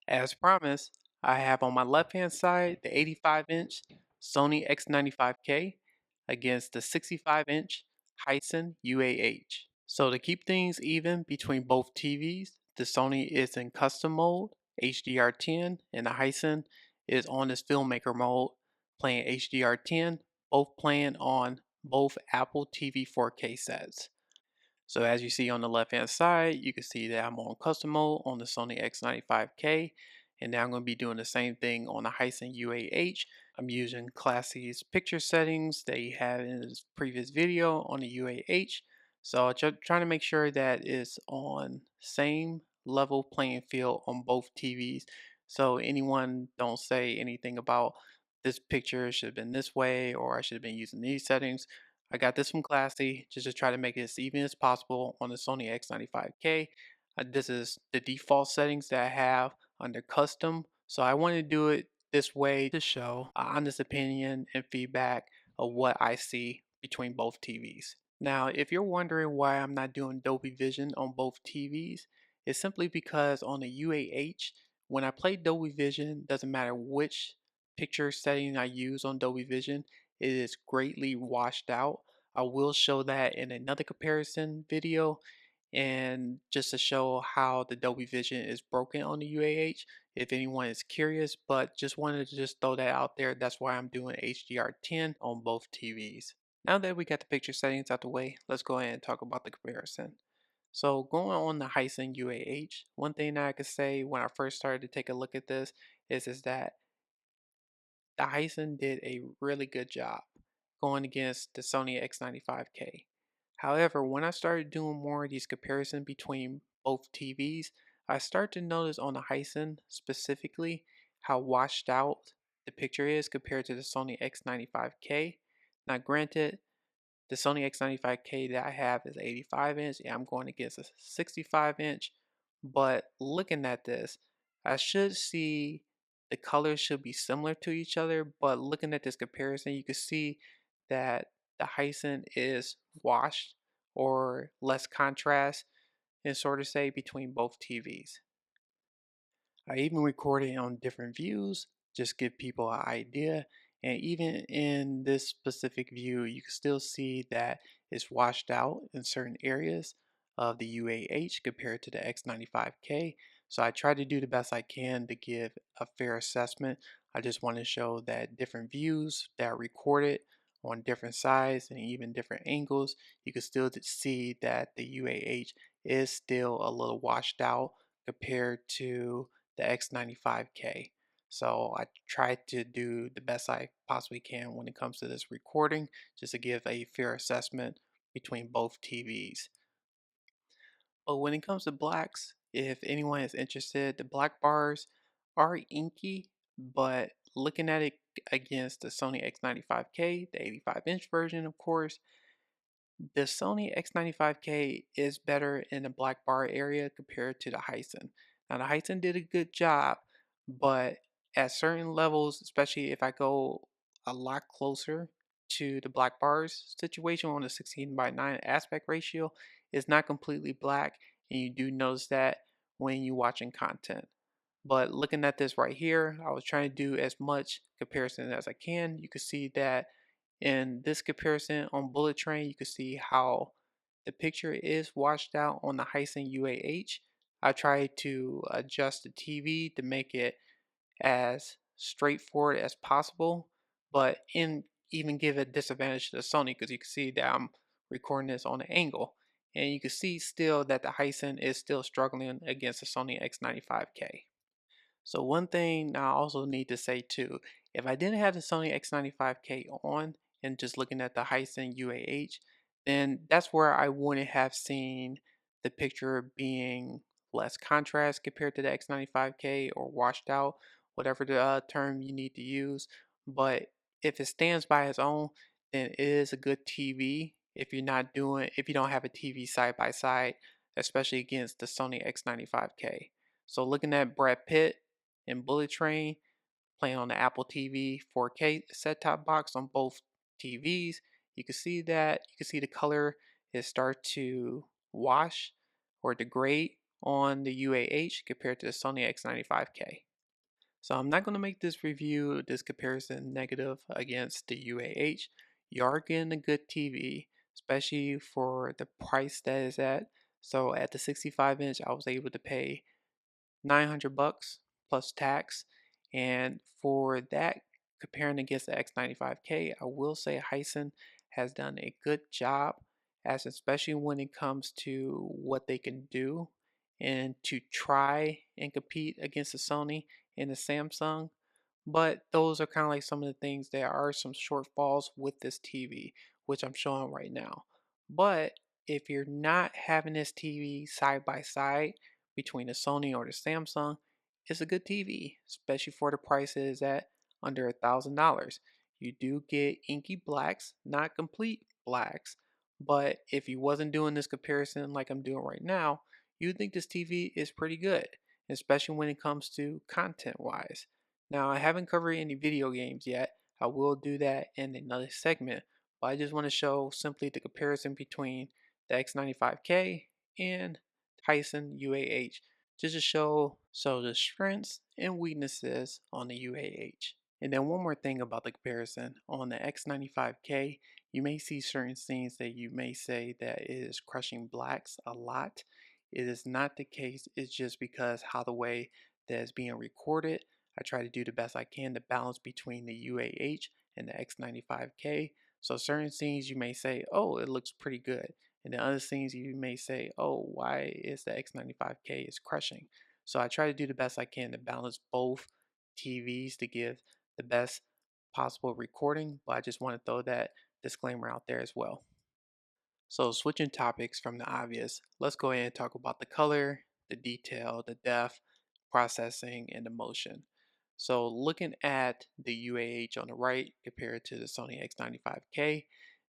As promised, I have on my left hand side the 85-inch Sony X95K against the 65-inch Hisense U8H. So to keep things even between both TVs, the Sony is in custom mode, HDR10, and the Hisense is on its filmmaker mode, playing HDR10, both playing on both Apple TV 4K sets. So as you see on the left hand side, you can see that I'm on custom mode on the Sony X95K, and now I'm going to be doing the same thing on the Hisense U8H. I'm using Classy's picture settings that he had in his previous video on the U8H. So I'm trying to make sure that it's on same level playing field on both TVs. So anyone don't say anything about this picture should have been this way or I should have been using these settings. I got this from Classy just to try to make it as even as possible on the Sony X95K. This is the default settings that I have under custom. So I want to do it this way to show honest opinion and feedback of what I see between both TVs. Now, if you're wondering why I'm not doing Dolby Vision on both TVs, it's simply because on the U8H, when I play Dolby Vision, doesn't matter which picture setting I use on Dolby Vision, it is greatly washed out. I will show that in another comparison video, and just to show how the Dolby Vision is broken on the UAH if anyone is curious, but just wanted to just throw that out there. That's why I'm doing HDR10 on both TVs. Now that we got the picture settings out the way, let's go ahead and talk about the comparison. So going on the Hisense U8H, one thing that I could say when I first started to take a look at this is that the Hisense did a really good job going against the Sony X95K. However, when I started doing more of these comparisons between both TVs, I started to notice on the Hisense specifically how washed out the picture is compared to the Sony X95K. Now granted, the Sony X95K that I have is 85 inch and I'm going against a 65 inch, but looking at this, I should see the colors should be similar to each other, but looking at this comparison, you can see that the Hisense is washed or less contrast and sort of say between both TVs. I even recorded on different views, just give people an idea. And even in this specific view, you can still see that it's washed out in certain areas of the UAH compared to the X95K. So I try to do the best I can to give a fair assessment. I just want to show that different views that are recorded on different sides and even different angles, you can still see that the UAH is still a little washed out compared to the X95K. So I tried to do the best I possibly can when it comes to this recording, just to give a fair assessment between both TVs. But when it comes to blacks, if anyone is interested, the black bars are inky, but looking at it against the Sony X95K, the 85-inch version, of course, the Sony X95K is better in the black bar area compared to the Hisense. Now the Hisense did a good job, but at certain levels, especially if I go a lot closer to the black bars situation on the 16:9 aspect ratio, it's not completely black, and you do notice that when you're watching content. But looking at this right here, I was trying to do as much comparison as I can. You can see that in this comparison on Bullet Train, you can see how the picture is washed out on the Hisense U8H. I tried to adjust the TV to make it as straightforward as possible, but even give a disadvantage to the Sony because you can see that I'm recording this on an angle. And you can see still that the Hisense is still struggling against the Sony X95K. So one thing I also need to say too, if I didn't have the Sony X95K on and just looking at the Hisense U8H, then that's where I wouldn't have seen the picture being less contrast compared to the X95K or washed out, whatever the term you need to use. But if it stands by its own, then it is a good TV if you don't have a TV side by side, especially against the Sony X95K. So looking at Brad Pitt and Bullet Train playing on the Apple TV 4K set-top box on both TVs. You can see that. You can see the color is start to wash or degrade on the UAH compared to the Sony X95K. So I'm not going to make this comparison negative against the UAH. You are getting a good TV, especially for the price that is at. So at the 65 inch, I was able to pay $900 plus tax. And for that, comparing against the X95K, I will say Hisense has done a good job, as especially when it comes to what they can do and to try and compete against the Sony and the Samsung. But those are kind of like some of the things. There are some shortfalls with this TV, which I'm showing right now. But if you're not having this TV side by side between the Sony or the Samsung, it's a good TV, especially for the prices at under $1,000. You do get inky blacks, not complete blacks, but if you wasn't doing this comparison like I'm doing right now, you'd think this TV is pretty good, especially when it comes to content wise. Now, I haven't covered any video games yet. I will do that in another segment, but I just want to show simply the comparison between the X95K and Hisense U8H, just to show the strengths and weaknesses on the UAH. And then one more thing about the comparison on the X95K, you may see certain scenes that you may say that it is crushing blacks a lot. It is not the case. It's just because how the way that is being recorded. I try to do the best I can to balance between the UAH and the X95K. So certain scenes you may say, oh, it looks pretty good. And then other scenes you may say, oh, why is the X95K is crushing? So I try to do the best I can to balance both TVs to give the best possible recording, but I just want to throw that disclaimer out there as well. So switching topics from the obvious, let's go ahead and talk about the color, the detail, the depth, processing, and the motion. So looking at the UAH on the right compared to the Sony X95K,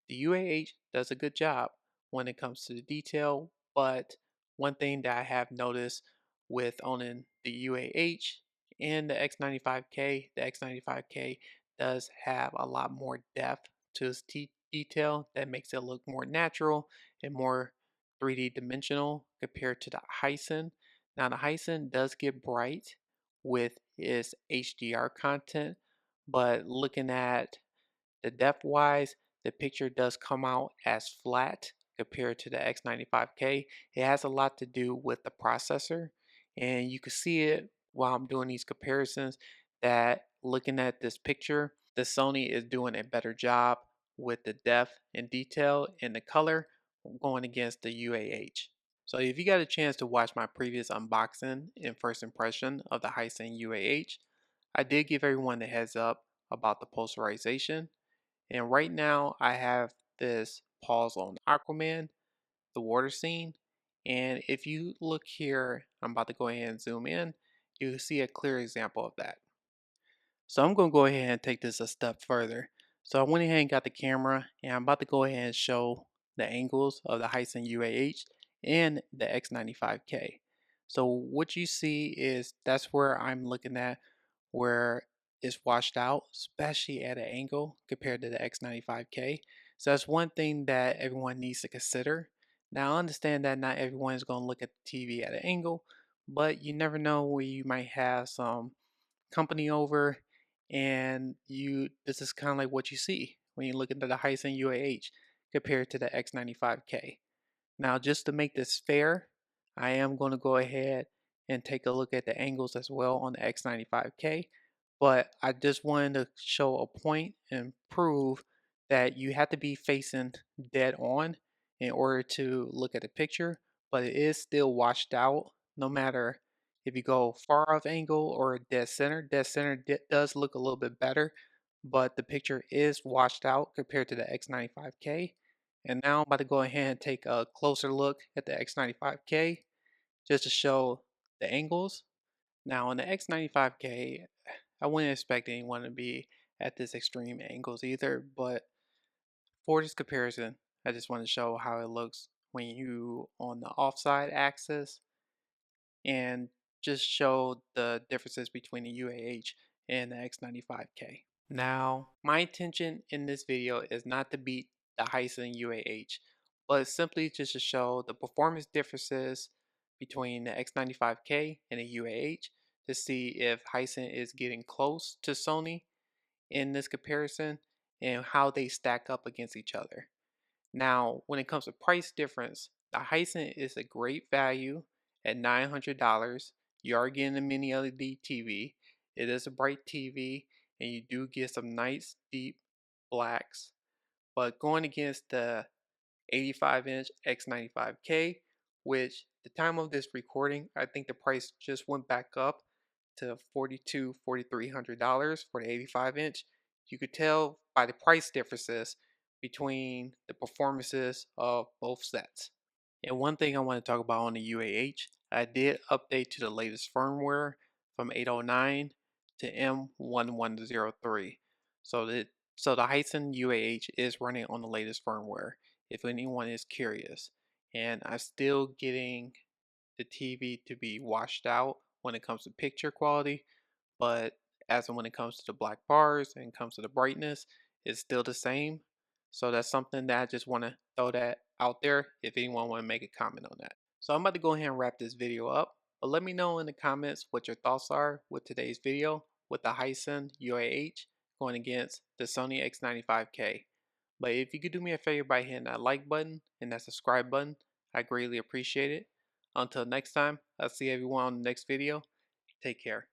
the UAH does a good job when it comes to the detail, but one thing that I have noticed with owning the UAH and the X95K, the X95K does have a lot more depth to its detail that makes it look more natural and more 3D dimensional compared to the Hisense. Now the Hisense does get bright with its HDR content, but looking at the depth wise, the picture does come out as flat compared to the X95K. It has a lot to do with the processor, and you can see it while I'm doing these comparisons that looking at this picture, the Sony is doing a better job with the depth and detail and the color going against the UAH. So if you got a chance to watch my previous unboxing and first impression of the Hisense UAH, I did give everyone the heads up about the posterization. And right now I have this pause on Aquaman, the water scene. And if you look here, I'm about to go ahead and zoom in, you can see a clear example of that. So I'm going to go ahead and take this a step further. So I went ahead and got the camera and I'm about to go ahead and show the angles of the Hisense UAH and the X95K. So what you see is that's where I'm looking at where it's washed out, especially at an angle compared to the X95K. So that's one thing that everyone needs to consider. Now I understand that not everyone is going to look at the TV at an angle, but you never know where you might have some company over and this is kind of like what you see when you look into the Hisense UAH compared to the X95K. Now just to make this fair, I am going to go ahead and take a look at the angles as well on the X95K, but I just wanted to show a point and prove that you have to be facing dead on in order to look at the picture, but it is still washed out no matter if you go far off angle or dead center. Dead center does look a little bit better, but the picture is washed out compared to the X95K. And now I'm about to go ahead and take a closer look at the X95K just to show the angles. Now on the X95K, I wouldn't expect anyone to be at this extreme angles either, but for this comparison, I just want to show how it looks when you on the offside axis and just show the differences between the UAH and the X95K. Now, my intention in this video is not to beat the Hisense UAH, but simply just to show the performance differences between the X95K and the U8H to see if Hisense is getting close to Sony in this comparison and how they stack up against each other. Now, when it comes to price difference, the Hisense is a great value at $900. You are getting a mini LED TV. It is a bright TV, and you do get some nice deep blacks. But going against the 85-inch X95K, which the time of this recording, I think the price just went back up to $4,300 for the 85-inch. You could tell by the price differences between the performances of both sets. And one thing I want to talk about on the U8H, I did update to the latest firmware from 809 to M1103. So the Hisense U8H is running on the latest firmware, if anyone is curious. And I'm still getting the TV to be washed out when it comes to picture quality, but as when it comes to the black bars and comes to the brightness, it's still the same. So that's something that I just want to throw that out there if anyone want to make a comment on that. So I'm about to go ahead and wrap this video up, but let me know in the comments what your thoughts are with today's video with the Hisense U8H going against the Sony X95K. But if you could do me a favor by hitting that like button and that subscribe button, I greatly appreciate it. Until next time, I'll see everyone on the next video. Take care.